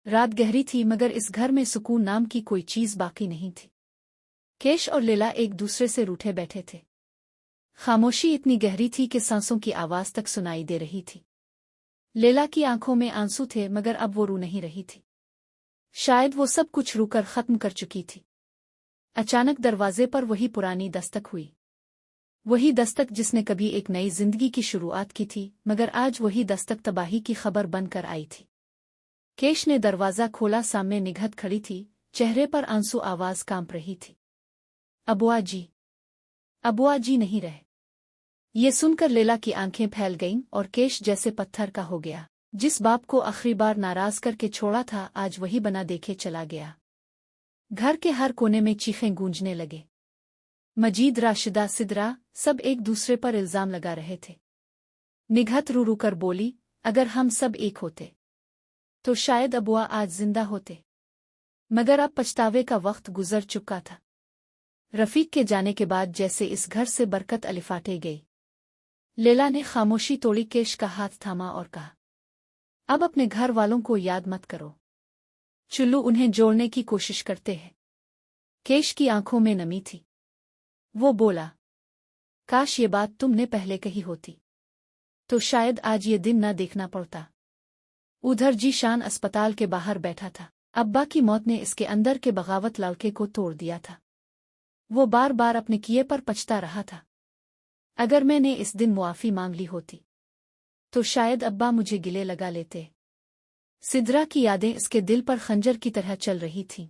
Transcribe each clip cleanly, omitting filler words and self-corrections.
रात गहरी थी मगर इस घर में सुकून नाम की कोई चीज बाकी नहीं थी। केश और लैला एक दूसरे से रूठे बैठे थे। खामोशी इतनी गहरी थी कि सांसों की आवाज तक सुनाई दे रही थी। लैला की आंखों में आंसू थे मगर अब वो रो नहीं रही थी। शायद वो सब कुछ रूकर खत्म कर चुकी थी। अचानक दरवाजे पर वही पुरानी दस्तक हुई। वही दस्तक जिसने कभी एक नई जिंदगी की शुरुआत की थी, मगर आज वही दस्तक तबाही की खबर बनकर आई थी। केश ने दरवाजा खोला। सामने निघत खड़ी थी, चेहरे पर आंसू, आवाज कांप रही थी। अबुआ जी, अबुआ जी नहीं रहे। ये सुनकर लैला की आंखें फैल गईं और केश जैसे पत्थर का हो गया। जिस बाप को आखिरी बार नाराज करके छोड़ा था, आज वही बना देखे चला गया। घर के हर कोने में चीखें गूंजने लगे। मजीद, राशिदा, सिदरा सब एक दूसरे पर इल्जाम लगा रहे थे। निघत रू रू कर बोली, अगर हम सब एक होते तो शायद अबुआ आज जिंदा होते, मगर अब पछतावे का वक्त गुजर चुका था। रफीक के जाने के बाद जैसे इस घर से बरकत अलिफाटे गई। लैला ने खामोशी तोड़ी, केश का हाथ थामा और कहा, अब अपने घर वालों को याद मत करो। चुल्लू उन्हें जोड़ने की कोशिश करते हैं। केश की आंखों में नमी थी। वो बोला, काश ये बात तुमने पहले कही होती तो शायद आज ये दिन न देखना पड़ता। उधर जीशान अस्पताल के बाहर बैठा था। अब्बा की मौत ने इसके अंदर के बगावत लड़के को तोड़ दिया था। वो बार बार अपने किए पर पछता रहा था। अगर मैंने इस दिन मुआफी मांग ली होती तो शायद अब्बा मुझे गिले लगा लेते। सिदरा की यादें इसके दिल पर खंजर की तरह चल रही थीं।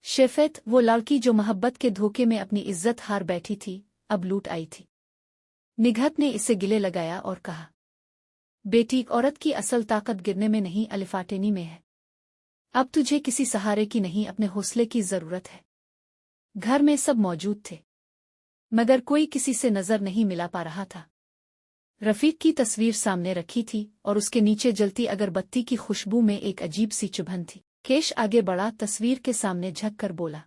शेफेत, वो लड़की जो मोहब्बत के धोखे में अपनी इज्जत हार बैठी थी, अब लूट आई थी। निघत ने इसे गिले लगाया और कहा, बेटी, औरत की असल ताकत गिरने में नहीं, अलिफाटेनी में है। अब तुझे किसी सहारे की नहीं, अपने हौसले की जरूरत है। घर में सब मौजूद थे मगर कोई किसी से नजर नहीं मिला पा रहा था। रफीक की तस्वीर सामने रखी थी और उसके नीचे जलती अगरबत्ती की खुशबू में एक अजीब सी चुभन थी। केश आगे बढ़ा, तस्वीर के सामने झक कर बोला,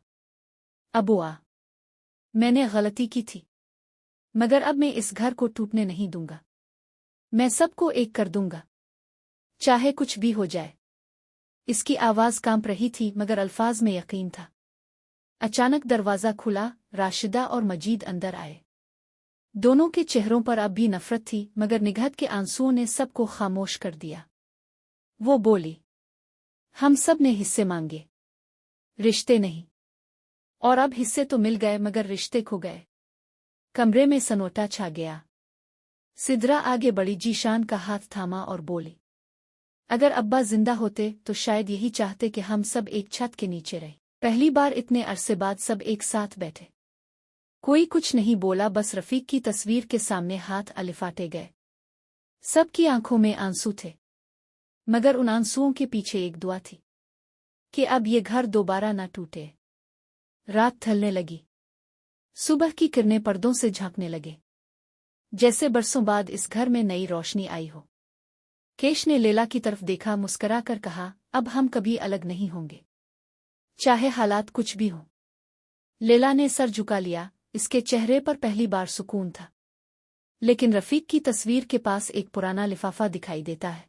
अबुआ, मैंने गलती की थी मगर अब मैं इस घर को टूटने नहीं दूंगा। मैं सबको एक कर दूंगा, चाहे कुछ भी हो जाए। इसकी आवाज कांप रही थी मगर अल्फाज में यकीन था। अचानक दरवाजा खुला। राशिदा और मजीद अंदर आए। दोनों के चेहरों पर अब भी नफरत थी मगर निघत के आंसुओं ने सबको खामोश कर दिया। वो बोली, हम सब ने हिस्से मांगे, रिश्ते नहीं। और अब हिस्से तो मिल गए मगर रिश्ते खो गए। कमरे में सन्नाटा छा गया। सिदरा आगे बढ़ी, जीशान का हाथ थामा और बोली, अगर अब्बा जिंदा होते तो शायद यही चाहते कि हम सब एक छत के नीचे रहे। पहली बार इतने अरसे बाद सब एक साथ बैठे। कोई कुछ नहीं बोला, बस रफीक की तस्वीर के सामने हाथ अलिफाटे गए। सबकी आंखों में आंसू थे मगर उन आंसुओं के पीछे एक दुआ थी कि अब ये घर दोबारा ना टूटे। रात ढलने लगी। सुबह की किरणें पर्दों से झांकने लगे, जैसे बरसों बाद इस घर में नई रोशनी आई हो। केश ने लैला की तरफ देखा, मुस्करा कर कहा, अब हम कभी अलग नहीं होंगे, चाहे हालात कुछ भी हो। लैला ने सर झुका लिया। इसके चेहरे पर पहली बार सुकून था। लेकिन रफीक की तस्वीर के पास एक पुराना लिफाफा दिखाई देता है।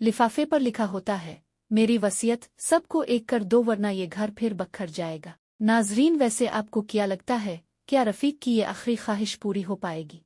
लिफाफे पर लिखा होता है, मेरी वसीयत, सबको एक कर दो वरना ये घर फिर बखर जाएगा। नाजरीन, वैसे आपको क्या लगता है, क्या रफीक की ये आखिरी ख्वाहिश पूरी हो पाएगी?